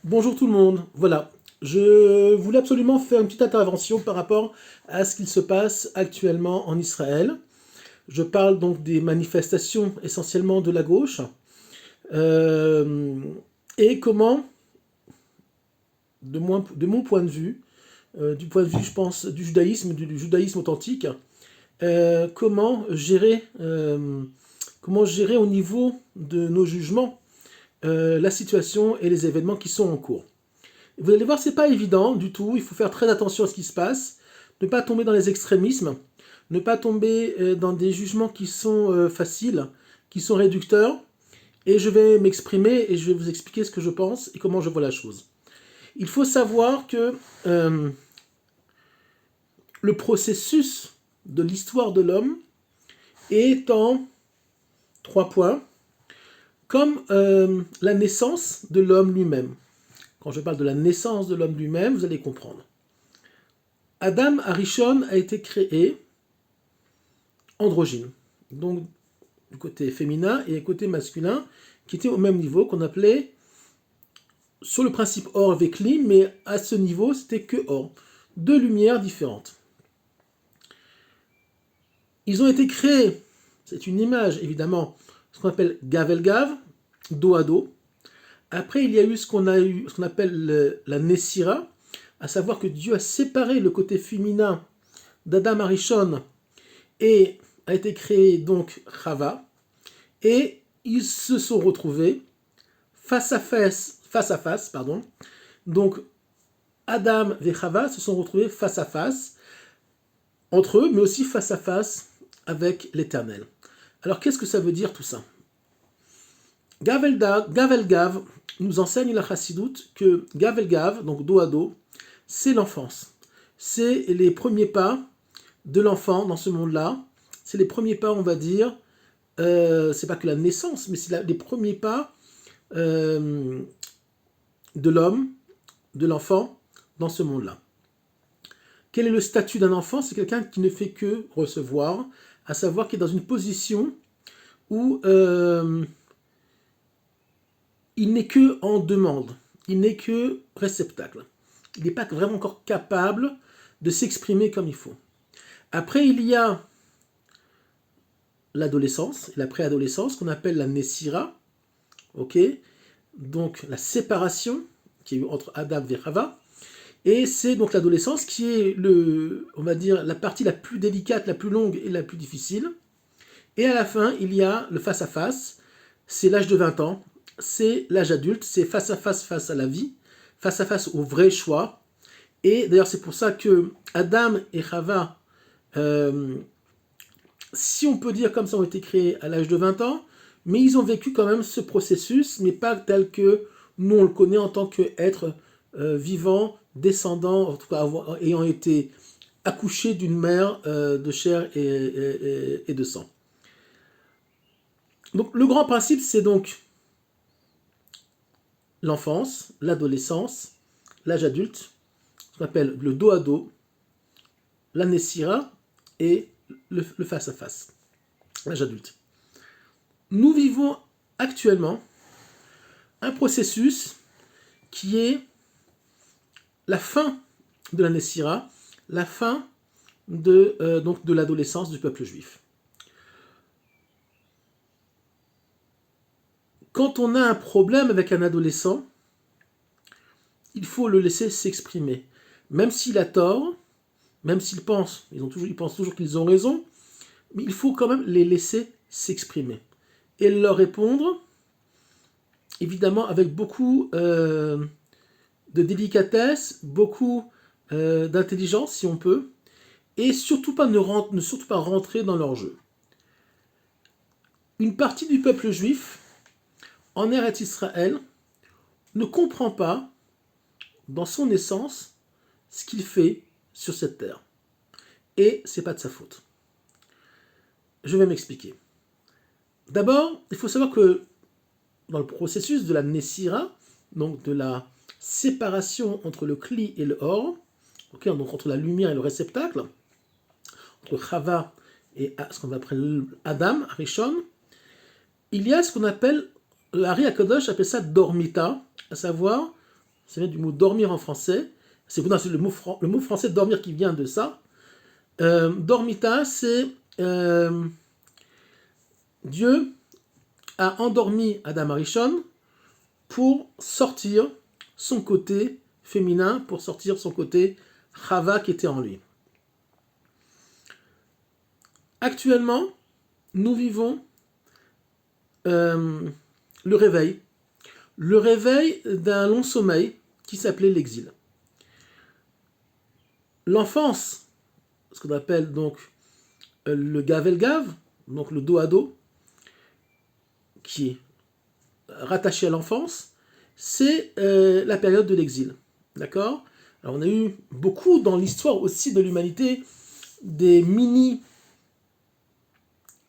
Bonjour tout le monde. Voilà, je voulais absolument faire une petite intervention par rapport à ce qu'il se passe actuellement en Israël. Je parle donc des manifestations essentiellement de la gauche euh, et comment, de mon point de vue, du point de vue, je pense, du judaïsme authentique, comment gérer au niveau de nos jugements la situation et les événements qui sont en cours. Vous allez voir, c'est pas évident du tout. Il faut faire très attention à ce qui se passe, ne pas tomber dans les extrémismes, ne pas tomber dans des jugements qui sont faciles, qui sont réducteurs. Et je vais m'exprimer et je vais vous expliquer ce que je pense et comment je vois la chose. Il faut savoir que euh, le processus de l'histoire de l'homme est en 3 points, comme la naissance de l'homme lui-même. Quand je parle de la naissance de l'homme lui-même, vous allez comprendre. Adam Arishon a été créé androgyne, donc du côté féminin et du côté masculin, qui était au même niveau, qu'on appelait, sur le principe or avec li, mais à ce niveau, c'était que or. Deux lumières différentes. Ils ont été créés, c'est une image évidemment, ce qu'on appelle gav-el-gav, dos à dos. Après, il y a eu ce qu'on appelle la Nessira, à savoir que Dieu a séparé le côté féminin d'Adam Arishon et a été créé donc Chava, et ils se sont retrouvés face à face, pardon. Donc Adam et Chava se sont retrouvés face à face entre eux, mais aussi face à face avec l'Éternel. Alors qu'est-ce que ça veut dire tout ça? Gav el Gav nous enseigne la Chassidoute que Gav el Gav, donc dos à dos, c'est l'enfance. C'est les premiers pas de l'enfant dans ce monde-là. C'est les premiers pas, on va dire, c'est pas que la naissance, mais c'est les premiers pas de l'homme, de l'enfant, dans ce monde-là. Quel est le statut d'un enfant? C'est quelqu'un qui ne fait que recevoir, à savoir qu'il est dans une position où il n'est que en demande, il n'est que réceptacle. Il n'est pas vraiment encore capable de s'exprimer comme il faut. Après, il y a l'adolescence, la préadolescence, qu'on appelle la Nessira, ok, donc la séparation qui est entre Adam et Chava, et c'est donc l'adolescence qui est on va dire, la partie la plus délicate, la plus longue et la plus difficile. Et à la fin, il y a le face-à-face, c'est l'âge de 20 ans, c'est l'âge adulte, c'est face à la vie, face à face au vrai choix. Et d'ailleurs, c'est pour ça que Adam et Chava, si on peut dire comme ça, ont été créés à l'âge de 20 ans, mais ils ont vécu quand même ce processus, mais pas tel que nous on le connaît en tant qu'être vivant, descendant, en tout cas ayant été accouché d'une mère de chair et de sang. Donc le grand principe, c'est donc l'enfance, l'adolescence, l'âge adulte, ce qu'on appelle le dos à dos, la Nessira et le face-à-face, l'âge adulte. Nous vivons actuellement un processus qui est la fin de la Nessira, la fin donc de l'adolescence du peuple juif. Quand on a un problème avec un adolescent, il faut le laisser s'exprimer. Même s'il a tort, même s'ils pensent, ils pensent toujours qu'ils ont raison, mais il faut quand même les laisser s'exprimer. Et leur répondre, évidemment avec beaucoup de délicatesse, beaucoup d'intelligence si on peut, et surtout pas surtout pas rentrer dans leur jeu. Une partie du peuple juif, en Eretz Israël, ne comprend pas, dans son essence, ce qu'il fait sur cette terre. Et c'est pas de sa faute. Je vais m'expliquer. D'abord, il faut savoir que dans le processus de la Nessira, donc de la séparation entre le Kli et le Or, okay, donc entre la lumière et le réceptacle, entre Chava et ce qu'on va appeler Adam, Arishon, il y a ce qu'on appelle, le Hari HaKadosh appelle ça Dormita, à savoir ça vient du mot dormir en français. C'est le mot français dormir qui vient de ça. Dormita, c'est Dieu a endormi Adam Arishon pour sortir son côté féminin, pour sortir son côté Chava qui était en lui. Actuellement, nous vivons le réveil d'un long sommeil qui s'appelait l'exil. L'enfance, ce qu'on appelle donc le gavelgav, donc le dos à dos, qui est rattaché à l'enfance, c'est la période de l'exil. D'accord ? Alors on a eu beaucoup dans l'histoire aussi de l'humanité des mini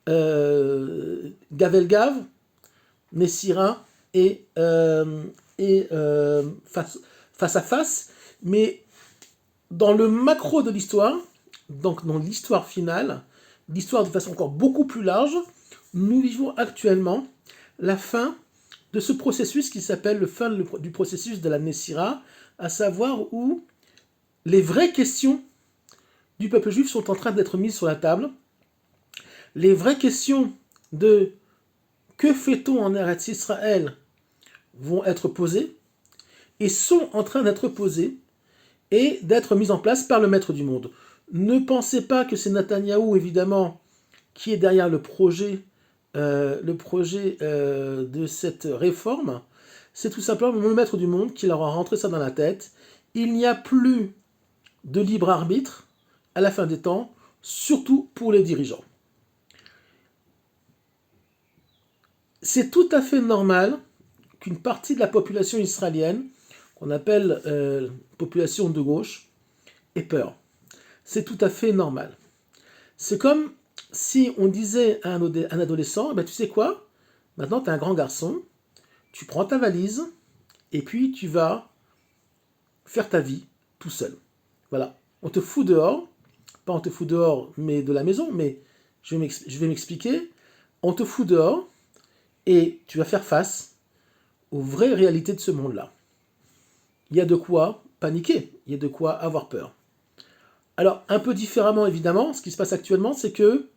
gavelgav, Nessira et face à face, mais dans le macro de l'histoire, donc dans l'histoire finale, l'histoire de façon encore beaucoup plus large, nous vivons actuellement la fin de ce processus qui s'appelle le fin du processus de la Nessira, à savoir où les vraies questions du peuple juif sont en train d'être mises sur la table. Les vraies questions de que fait-on en Eretz Israël vont être posées et sont en train d'être posées et d'être mises en place par le maître du monde. Ne pensez pas que c'est Netanyahou, évidemment, qui est derrière le projet de cette réforme. C'est tout simplement le maître du monde qui leur a rentré ça dans la tête. Il n'y a plus de libre arbitre à la fin des temps, surtout pour les dirigeants. C'est tout à fait normal qu'une partie de la population israélienne, qu'on appelle population de gauche, ait peur. C'est tout à fait normal. C'est comme si on disait à un adolescent, tu sais quoi, maintenant tu es un grand garçon, tu prends ta valise, et puis tu vas faire ta vie tout seul. Voilà, on te fout dehors, pas on te fout dehors, mais de la maison, mais je vais m'expliquer, on te fout dehors, et tu vas faire face aux vraies réalités de ce monde-là. Il y a de quoi paniquer, il y a de quoi avoir peur. Alors, un peu différemment, évidemment, ce qui se passe actuellement, c'est que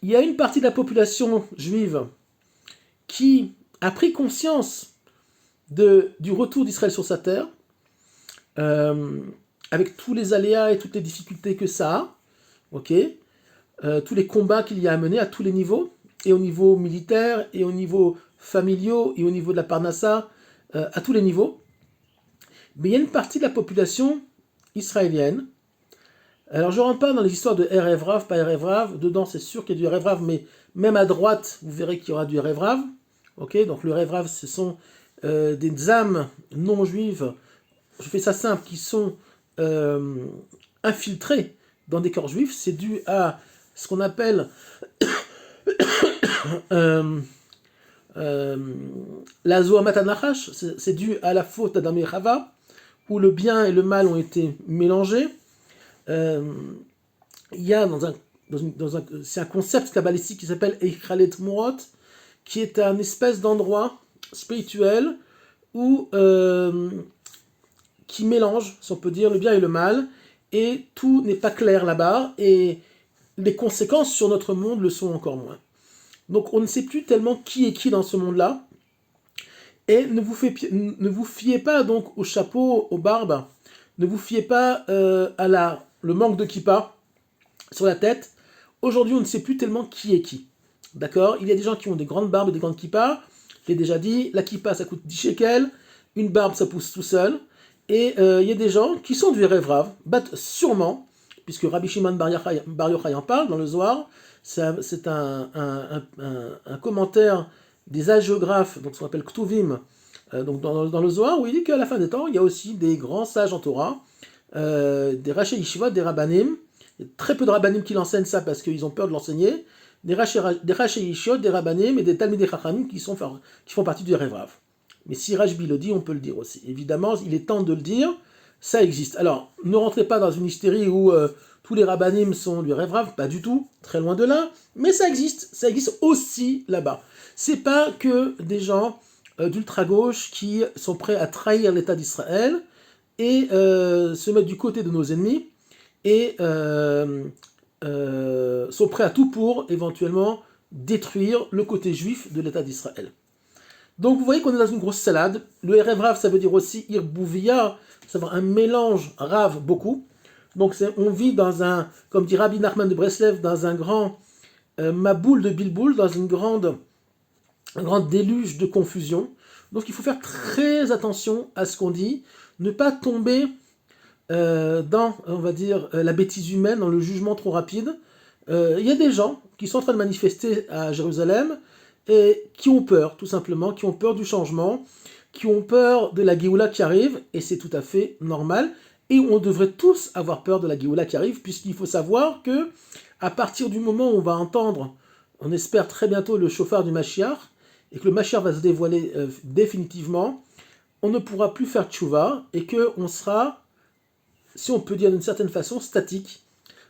il y a une partie de la population juive qui a pris conscience du retour d'Israël sur sa terre, avec tous les aléas et toutes les difficultés que ça a, tous les combats qu'il y a à mener à tous les niveaux, et au niveau militaire, et au niveau familiaux, et au niveau de la parnassa, à tous les niveaux. Mais il y a une partie de la population israélienne. Alors je ne rentre pas dans les histoires de Erev Rav, pas Erev Rav. Dedans, c'est sûr qu'il y a du Erev Rav, mais même à droite, vous verrez qu'il y aura du Erev Rav. Donc le Erev Rav, ce sont des âmes non juives, je fais ça simple, qui sont infiltrées dans des corps juifs. C'est dû à ce qu'on appelle la Zohamat Anachash. C'est dû à la faute d'Adam et Chava, où le bien et le mal ont été mélangés. Il y a c'est un concept kabbalistique qui s'appelle Eichalet Murot, qui est un espèce d'endroit spirituel où qui mélange, si on peut dire, le bien et le mal, et tout n'est pas clair là-bas, et les conséquences sur notre monde le sont encore moins. Donc on ne sait plus tellement qui est qui dans ce monde-là, et ne vous fiez pas donc au chapeau, aux barbes, ne vous fiez pas à le manque de kippa sur la tête. Aujourd'hui, on ne sait plus tellement qui est qui. D'accord ? Il y a des gens qui ont des grandes barbes et des grandes kippas. Je l'ai déjà dit, la kippa, ça coûte 10 shekels. Une barbe, ça pousse tout seul. Et il y a des gens qui sont du Erev Rav, sûrement, puisque Rabbi Shimon Bar Yochai en parle dans le Zohar. C'est un commentaire des hagiographes, donc ce qu'on appelle Ktuvim, donc dans le Zohar, où il dit qu'à la fin des temps, il y a aussi des grands sages en Torah, des Raché Yeshiva, des Rabbanim. Il y a très peu de Rabbanim qui l'enseignent ça parce qu'ils ont peur de l'enseigner. Des Raché Yeshiva, des Rabbanim et des Talmidei Chachamim qui font partie du Erev Rav. Mais si Rashbi le dit, on peut le dire aussi. Évidemment, il est temps de le dire, ça existe. Alors, ne rentrez pas dans une hystérie où tous les Rabbanim sont du Erev Rav, pas du tout, très loin de là, mais ça existe aussi là-bas. C'est pas que des gens d'ultra-gauche qui sont prêts à trahir l'État d'Israël et se mettre du côté de nos ennemis et sont prêts à tout pour éventuellement détruire le côté juif de l'État d'Israël. Donc vous voyez qu'on est dans une grosse salade. Le Erev Rav, ça veut dire aussi Irbouvia, ça veut dire un mélange Rav beaucoup. Donc on vit dans un, comme dit Rabbi Nachman de Breslev, dans un grand maboule de bilboul, dans un grand déluge de confusion. Donc il faut faire très attention à ce qu'on dit, ne pas tomber dans, on va dire, la bêtise humaine, dans le jugement trop rapide. Il y a des gens qui sont en train de manifester à Jérusalem et qui ont peur, tout simplement, qui ont peur du changement, qui ont peur de la Géoula qui arrive, et c'est tout à fait normal. Et on devrait tous avoir peur de la Géoula qui arrive, puisqu'il faut savoir que à partir du moment où on va entendre, on espère très bientôt le chauffard du Mashiach, et que le Mashiach va se dévoiler définitivement, on ne pourra plus faire tchouva, et qu'on sera, si on peut dire d'une certaine façon, statique.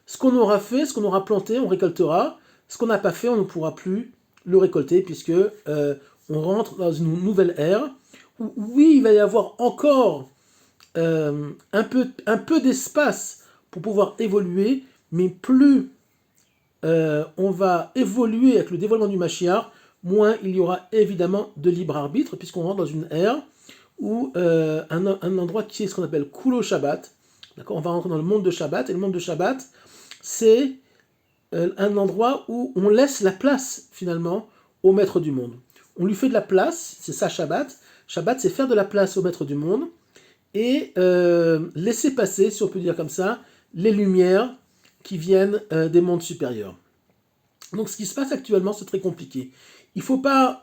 Ce qu'on aura fait, ce qu'on aura planté, on récoltera. Ce qu'on n'a pas fait, on ne pourra plus le récolter, puisque on rentre dans une nouvelle ère, où oui, il va y avoir encore un peu d'espace pour pouvoir évoluer, mais plus on va évoluer avec le dévoilement du Mashiach, moins il y aura évidemment de libre arbitre, puisqu'on rentre dans une ère où un endroit qui est ce qu'on appelle Kulo Shabbat, d'accord, on va rentrer dans le monde de Shabbat, et le monde de Shabbat, c'est un endroit où on laisse la place finalement au maître du monde. On lui fait de la place, c'est ça Shabbat. Shabbat, c'est faire de la place au maître du monde et laisser passer, si on peut dire comme ça, les lumières qui viennent des mondes supérieurs. Donc ce qui se passe actuellement, c'est très compliqué. Il ne faut pas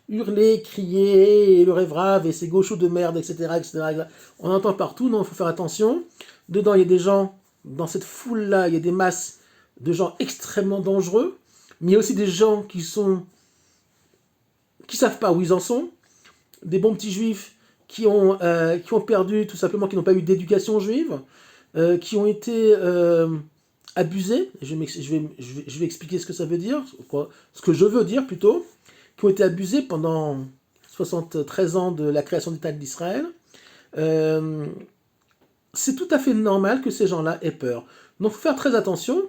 hurler, crier, et le rêve rave, et c'est gauchos de merde, etc., etc. On entend partout, non, il faut faire attention. Dedans, il y a des gens, dans cette foule-là, il y a des masses de gens extrêmement dangereux, mais il y a aussi des gens qui savent pas où ils en sont, des bons petits juifs qui ont perdu, tout simplement, qui n'ont pas eu d'éducation juive, qui ont été abusés, je vais expliquer ce que ça veut dire, ce que je veux dire plutôt, qui ont été abusés pendant 73 ans de la création d'État d'Israël. C'est tout à fait normal que ces gens-là aient peur. Donc il faut faire très attention.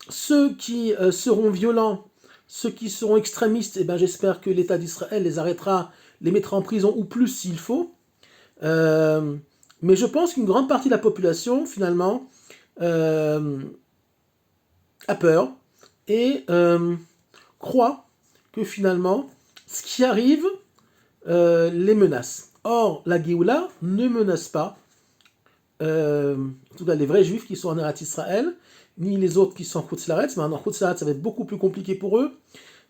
Ceux qui seront violents, ceux qui seront extrémistes, eh ben, j'espère que l'État d'Israël les arrêtera, les mettra en prison ou plus s'il faut. Mais je pense qu'une grande partie de la population, finalement, a peur et croit que finalement, ce qui arrive les menace. Or, la Géoula ne menace pas, en tout cas les vrais juifs qui sont en Eretz Israël, ni les autres qui sont en Chutz La'aretz. Mais en Chutz La'aretz, ça va être beaucoup plus compliqué pour eux.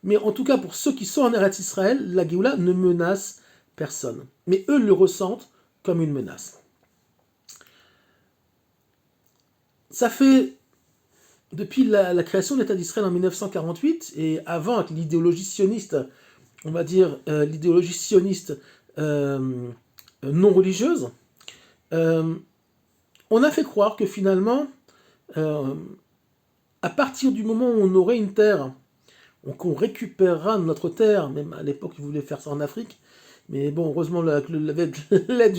Mais en tout cas, pour ceux qui sont en Eretz Israël, la Géoula ne menace personne. Mais eux le ressentent comme une menace. Ça fait, depuis la création de l'État d'Israël en 1948, et avant avec l'idéologie sioniste, on va dire l'idéologie sioniste non religieuse, on a fait croire que finalement, à partir du moment où on aurait une terre, qu'on récupérera notre terre, même à l'époque ils voulaient faire ça en Afrique, mais bon, heureusement, avec l'aide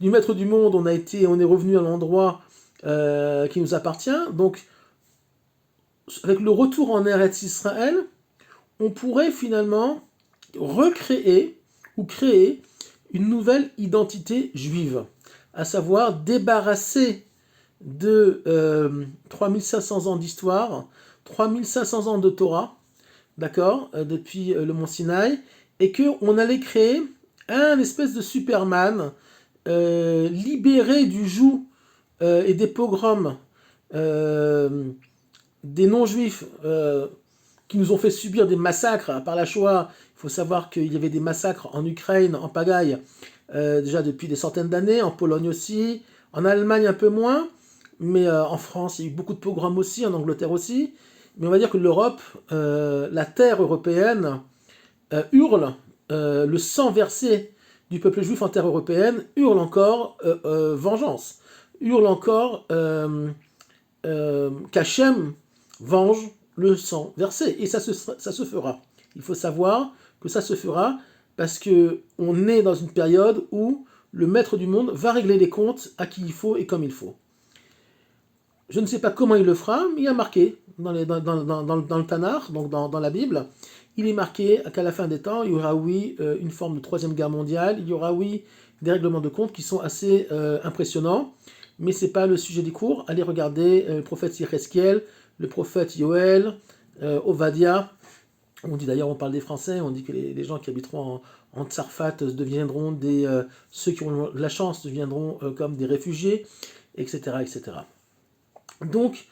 du maître du monde, on est revenu à l'endroit qui nous appartient. Donc, avec le retour en Eretz Israël, on pourrait finalement recréer ou créer une nouvelle identité juive, à savoir débarrasser de 3500 ans d'histoire, 3500 ans de Torah, d'accord, depuis le mont Sinaï, et qu'on allait créer un espèce de Superman libéré du joug et des pogroms des non-juifs qui nous ont fait subir des massacres par la Shoah. Il faut savoir qu'il y avait des massacres en Ukraine, en pagaille, déjà depuis des centaines d'années, en Pologne aussi, en Allemagne un peu moins, mais en France il y a eu beaucoup de pogroms aussi, en Angleterre aussi. Mais on va dire que l'Europe, la terre européenne, hurle, le sang versé du peuple juif en terre européenne hurle encore vengeance, hurle encore qu'Hachem venge le sang versé, et ça se fera. Il faut savoir que ça se fera parce qu'on est dans une période où le maître du monde va régler les comptes à qui il faut et comme il faut. Je ne sais pas comment il le fera, mais il y a marqué dans le Tanakh, donc dans la Bible, il est marqué qu'à la fin des temps, il y aura, oui, une forme de troisième guerre mondiale, il y aura, oui, des règlements de compte qui sont assez impressionnants, mais ce n'est pas le sujet du cours. Allez regarder le prophète Yézéchiel, le prophète Yoël, Ovadia. On dit d'ailleurs, on parle des Français, on dit que les gens qui habiteront en Tsarfat deviendront ceux qui ont la chance deviendront comme des réfugiés, etc., etc. Donc,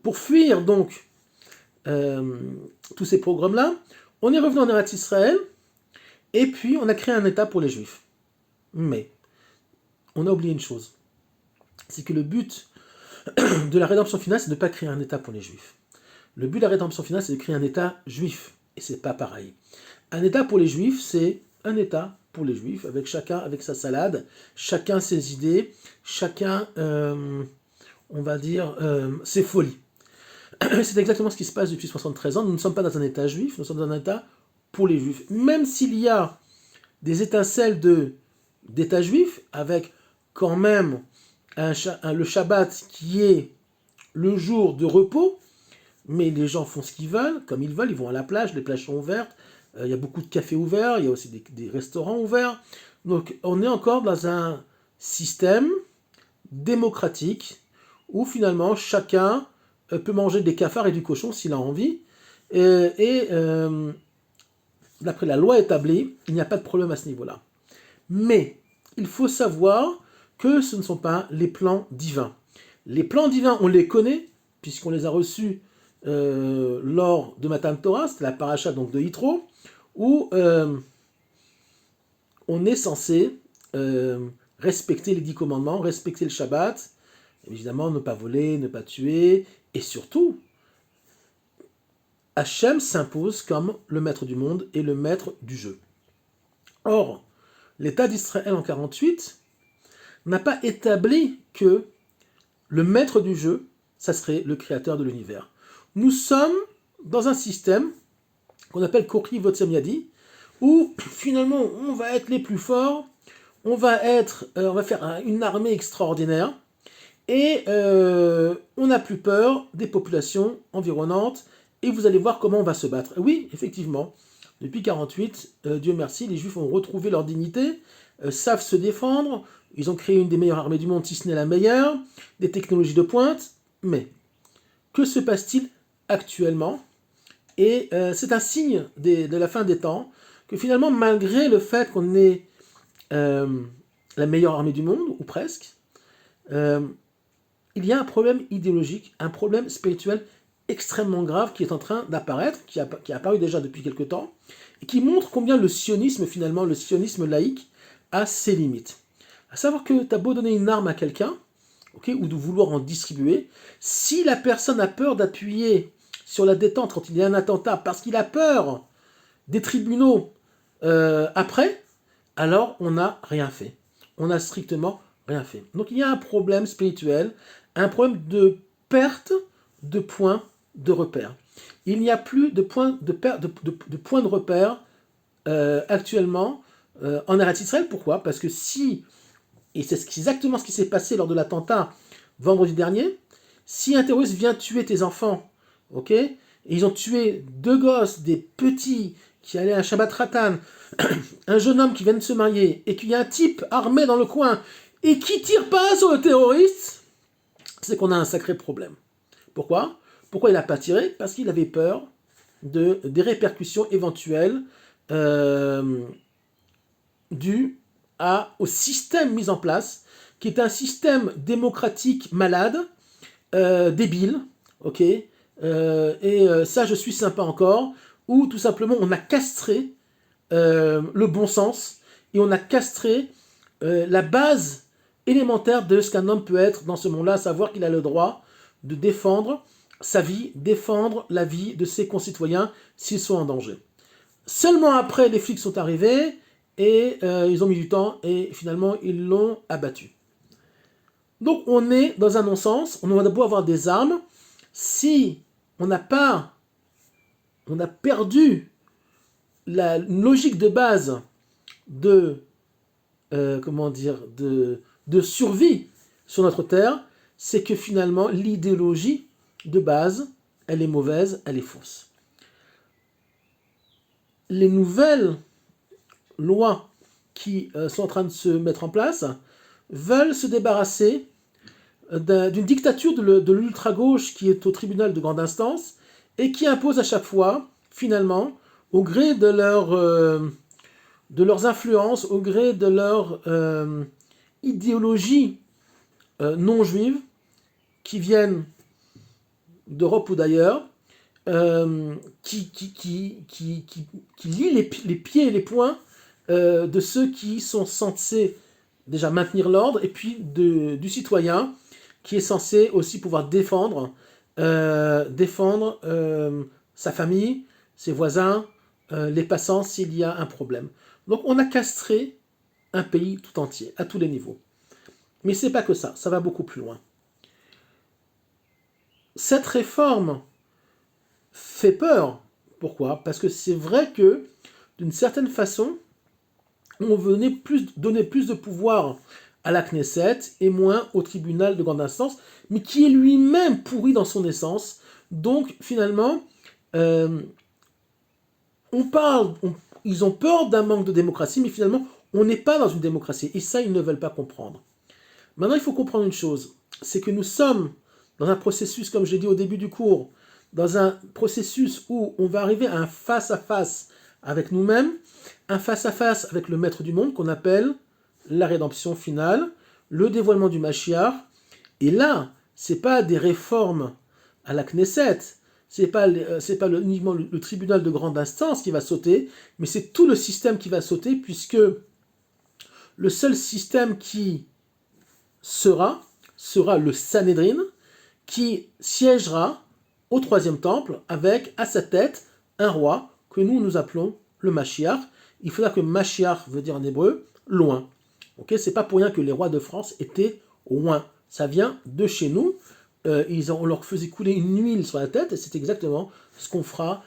pour fuir donc tous ces programmes-là, on est revenu en Eretz Israël, et puis on a créé un État pour les Juifs. Mais, on a oublié une chose, c'est que le but de la rédemption finale, c'est de ne pas créer un État pour les Juifs. Le but de la rédemption finale, c'est de créer un État juif, et c'est pas pareil. Un État pour les Juifs, c'est un État pour les Juifs, avec chacun avec sa salade, chacun ses idées, chacun, on va dire, ses folies. C'est exactement ce qui se passe depuis 73 ans. Nous ne sommes pas dans un État juif, nous sommes dans un État pour les Juifs. Même s'il y a des étincelles d'État juif, avec quand même le Shabbat qui est le jour de repos, mais les gens font ce qu'ils veulent, comme ils veulent, ils vont à la plage, les plages sont ouvertes, il y a beaucoup de cafés ouverts, il y a aussi des restaurants ouverts. Donc on est encore dans un système démocratique où finalement chacun peut manger des cafards et du cochon s'il a envie. D'après la loi établie, il n'y a pas de problème à ce niveau-là. Mais il faut savoir que ce ne sont pas les plans divins. Les plans divins, on les connaît, puisqu'on les a reçus lors de Matan Torah, c'était la paracha donc, de Yitro, où on est censé respecter les 10 commandements, respecter le Shabbat, évidemment ne pas voler, ne pas tuer, et surtout, Hachem s'impose comme le maître du monde et le maître du jeu. Or, l'État d'Israël en 48 n'a pas établi que le maître du jeu, ça serait le créateur de l'univers. Nous sommes dans un système qu'on appelle Kori Votsem Yadi, où finalement on va être les plus forts, on va faire une armée extraordinaire, et on n'a plus peur des populations environnantes, et vous allez voir comment on va se battre. Oui, effectivement, depuis 48, Dieu merci, les Juifs ont retrouvé leur dignité, savent se défendre, ils ont créé une des meilleures armées du monde, si ce n'est la meilleure, des technologies de pointe, mais que se passe-t-il actuellement? Et c'est un signe de la fin des temps, que finalement, malgré le fait qu'on ait la meilleure armée du monde, ou presque, il y a un problème idéologique, un problème spirituel extrêmement grave qui est en train d'apparaître, qui a apparu déjà depuis quelque temps, et qui montre combien le sionisme, finalement, le sionisme laïque, a ses limites. À savoir que tu as beau donner une arme à quelqu'un, okay, ou de vouloir en distribuer, si la personne a peur d'appuyer sur la détente quand il y a un attentat, parce qu'il a peur des tribunaux après, alors on n'a rien fait. On n'a strictement rien fait. Donc il y a un problème spirituel, un problème de perte de points de repère. Il n'y a plus de points de repère actuellement en Eretz Israël. Pourquoi? Parce que si, et c'est exactement ce qui s'est passé lors de l'attentat vendredi dernier, si un terroriste vient tuer tes enfants, ok, et ils ont tué 2 gosses, des petits, qui allaient à un Shabbat Ratan, un jeune homme qui vient de se marier, et qu'il y a un type armé dans le coin, et qui tire pas sur le terroriste, c'est qu'on a un sacré problème. Pourquoi? Pourquoi il n'a pas tiré? Parce qu'il avait peur des répercussions éventuelles dues au système mis en place, qui est un système démocratique malade, débile, ok, ça je suis sympa encore, où tout simplement on a castré le bon sens, et on a castré la base élémentaire de ce qu'un homme peut être dans ce monde-là, à savoir qu'il a le droit de défendre sa vie, défendre la vie de ses concitoyens s'ils sont en danger. Seulement après, les flics sont arrivés, et ils ont mis du temps, et finalement ils l'ont abattu. Donc on est dans un non-sens, on a beau avoir des armes, si on a perdu la logique de base de, de survie sur notre Terre, c'est que finalement, l'idéologie de base, elle est mauvaise, elle est fausse. Les nouvelles lois qui sont en train de se mettre en place veulent se débarrasser d'une dictature de l'ultra-gauche qui est au tribunal de grande instance et qui impose à chaque fois, finalement, au gré de leurs influences, au gré de leur idéologie non juive, qui viennent d'Europe ou d'ailleurs, qui lie les pieds et les poings de ceux qui sont censés déjà maintenir l'ordre, et puis du citoyen qui est censé aussi pouvoir défendre sa famille, ses voisins, les passants s'il y a un problème. Donc on a castré un pays tout entier, à tous les niveaux. Mais c'est pas que ça va beaucoup plus loin. Cette réforme fait peur. Pourquoi ? Parce que c'est vrai que, d'une certaine façon, on venait donner plus de pouvoir à la Knesset et moins au tribunal de grande instance, mais qui est lui-même pourri dans son essence. Donc, finalement, ils ont peur d'un manque de démocratie, mais finalement, on n'est pas dans une démocratie. Et ça, ils ne veulent pas comprendre. Maintenant, il faut comprendre une chose, c'est que nous sommes dans un processus, comme je l'ai dit au début du cours, dans un processus où on va arriver à un face-à-face avec nous-mêmes, un face-à-face avec le maître du monde qu'on appelle la rédemption finale, le dévoilement du Mashiach. Et là, c'est pas des réformes à la Knesset, c'est pas uniquement le tribunal de grande instance qui va sauter, mais c'est tout le système qui va sauter, puisque le seul système qui sera le Sanhédrin, qui siégera au troisième temple avec à sa tête un roi que nous appelons le Mashiach. Il faudra que Mashiach veut dire en hébreu loin. Okay, c'est pas pour rien que les rois de France étaient loin. Ça vient de chez nous. On leur faisait couler une huile sur la tête et c'est exactement ce qu'on fera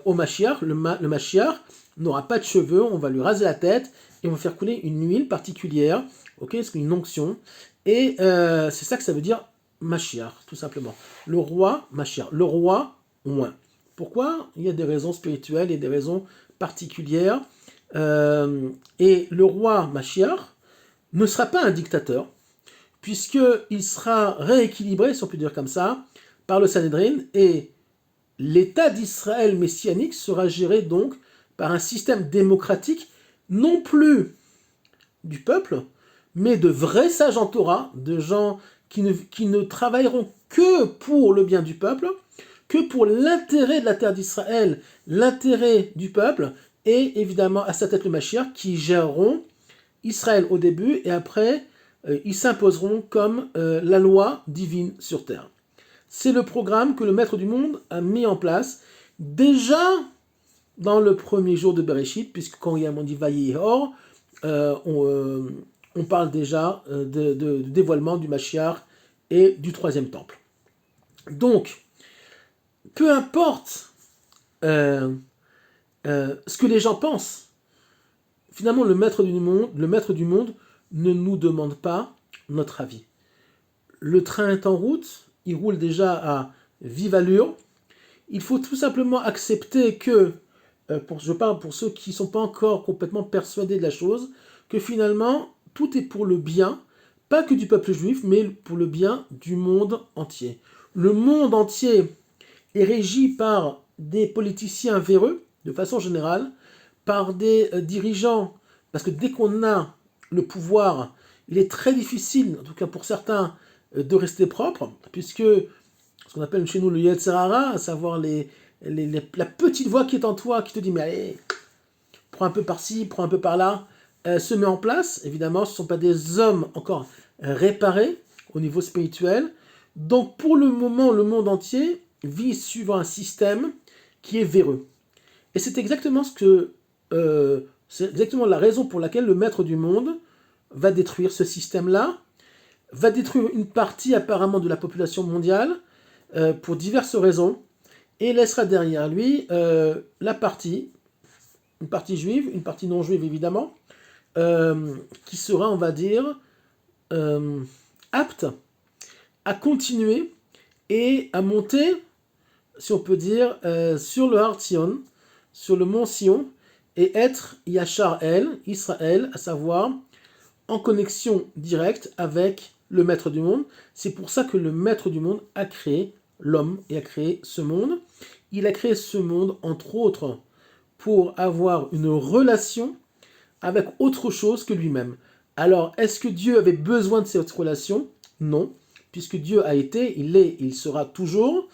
au Mashiach. Le Mashiach n'aura pas de cheveux, on va lui raser la tête et on va faire couler une huile particulière. Ok, c'est une onction. Et c'est ça que ça veut dire Mashiach, tout simplement. Le roi Mashiach, le roi loin. Pourquoi ? Il y a des raisons spirituelles et des raisons particulières. Et le roi Mashiach ne sera pas un dictateur, puisqu'il sera rééquilibré, si on peut dire comme ça, par le Sanhédrin, et l'État d'Israël messianique sera géré donc par un système démocratique, non plus du peuple, mais de vrais sages en Torah, de gens qui ne travailleront que pour le bien du peuple, que pour l'intérêt de la terre d'Israël, l'intérêt du peuple, et évidemment à sa tête le Mashiach, qui géreront Israël au début, et après, ils s'imposeront comme la loi divine sur terre. C'est le programme que le Maître du Monde a mis en place, déjà dans le premier jour de Bereshit, puisque quand il y a dit Vayihor, on parle déjà de dévoilement du Mashiach et du troisième temple. Donc, peu importe ce que les gens pensent, finalement le maître du monde ne nous demande pas notre avis. Le train est en route, il roule déjà à vive allure. Il faut tout simplement accepter que, je parle pour ceux qui ne sont pas encore complètement persuadés de la chose, que finalement tout est pour le bien, pas que du peuple juif, mais pour le bien du monde entier. Le monde entier est régi par des politiciens véreux, de façon générale, par des dirigeants, parce que dès qu'on a le pouvoir, il est très difficile, en tout cas pour certains, de rester propre, puisque ce qu'on appelle chez nous le Yetzer Hara, à savoir la petite voix qui est en toi, qui te dit mais allez, prends un peu par-ci, prends un peu par-là, se met en place. Évidemment, ce ne sont pas des hommes encore réparés au niveau spirituel. Donc pour le moment, le monde entier vit suivant un système qui est véreux. Et c'est exactement c'est exactement la raison pour laquelle le maître du monde va détruire ce système-là, va détruire une partie apparemment de la population mondiale pour diverses raisons, et laissera derrière lui la partie une partie juive, une partie non juive évidemment, qui sera, on va dire, apte à continuer et à monter, si on peut dire, sur le Har Tzion, sur le mont Sion, et être Yachar El, Israël, à savoir en connexion directe avec le maître du monde. C'est pour ça que le maître du monde a créé l'homme et a créé ce monde. Il a créé ce monde, entre autres, pour avoir une relation avec autre chose que lui-même. Alors, est-ce que Dieu avait besoin de cette relation? Non, puisque Dieu a été, il est, il sera toujours.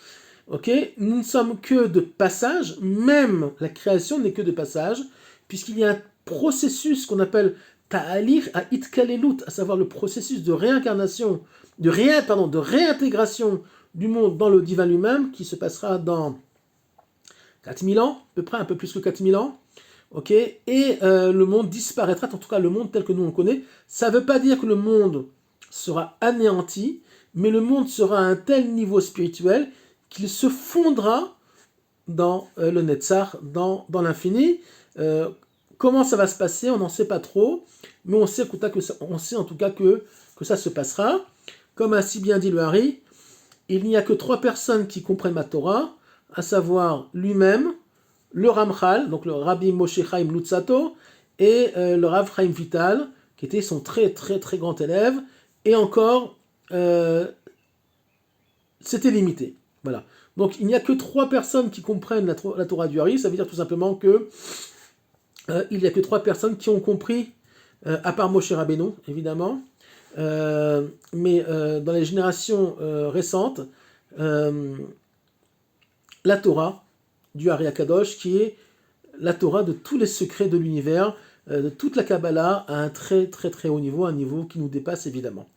Ok, nous ne sommes que de passage, même la création n'est que de passage, puisqu'il y a un processus qu'on appelle ta'alir à itkalelut, à savoir le processus de réincarnation, de réintégration du monde dans le divin lui-même, qui se passera dans 4000 ans, à peu près, un peu plus que 4000 ans. Ok, et le monde disparaîtra, en tout cas le monde tel que nous on le connaît. Ça ne veut pas dire que le monde sera anéanti, mais le monde sera à un tel niveau spirituel qu'il se fondera dans le Netzach, dans l'infini. Comment ça va se passer, on n'en sait pas trop, mais on sait en tout cas que ça se passera. Comme a si bien dit le Hari, il n'y a que 3 personnes qui comprennent ma Torah, à savoir lui-même, le Ramchal, donc le Rabbi Moshe Chaim Luzzatto, et le Rav Chaim Vital, qui était son très très très grand élève, et encore, c'était limité. Voilà. Donc il n'y a que 3 personnes qui comprennent la Torah du Hari, ça veut dire tout simplement que il n'y a que 3 personnes qui ont compris, à part Moshe Rabbeinu, évidemment, mais dans les générations récentes, la Torah du Hari Akadosh, qui est la Torah de tous les secrets de l'univers, de toute la Kabbalah, à un très très très haut niveau, un niveau qui nous dépasse évidemment.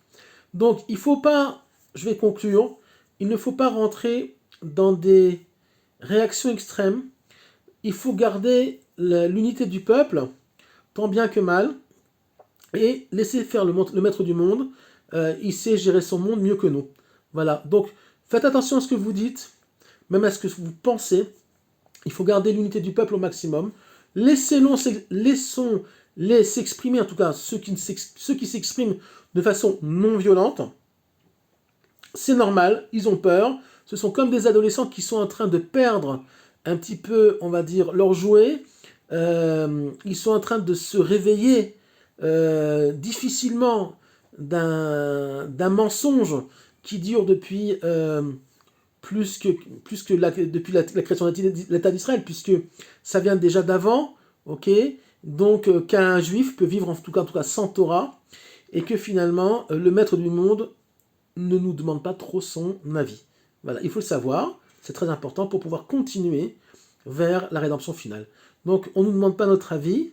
Donc il ne faut pas, je vais conclure, il ne faut pas rentrer dans des réactions extrêmes, il faut garder l'unité du peuple, tant bien que mal, et laisser faire le maître du monde, il sait gérer son monde mieux que nous. Voilà, donc faites attention à ce que vous dites, même à ce que vous pensez, il faut garder l'unité du peuple au maximum, laissons-les s'exprimer, en tout cas ceux qui s'expriment de façon non violente. C'est normal, ils ont peur, ce sont comme des adolescents qui sont en train de perdre un petit peu, on va dire, leur jouet, ils sont en train de se réveiller difficilement d'un mensonge qui dure depuis depuis la création de l'État d'Israël, puisque ça vient déjà d'avant, ok, donc qu'un juif peut vivre en tout cas sans Torah, et que finalement le maître du monde ne nous demande pas trop son avis. Voilà, il faut le savoir, c'est très important pour pouvoir continuer vers la rédemption finale. Donc on ne nous demande pas notre avis,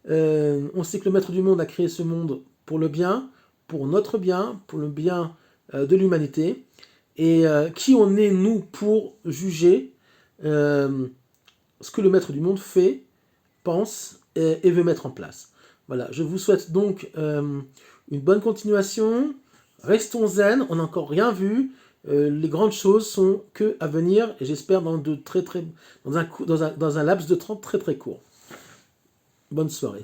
on sait que le maître du monde a créé ce monde pour le bien, pour notre bien, pour le bien de l'humanité, et qui on est nous pour juger ce que le maître du monde fait, pense et veut mettre en place. Voilà, je vous souhaite donc une bonne continuation, restons zen, on n'a encore rien vu, les grandes choses sont que à venir, et j'espère dans un laps de temps très très court. Bonne soirée.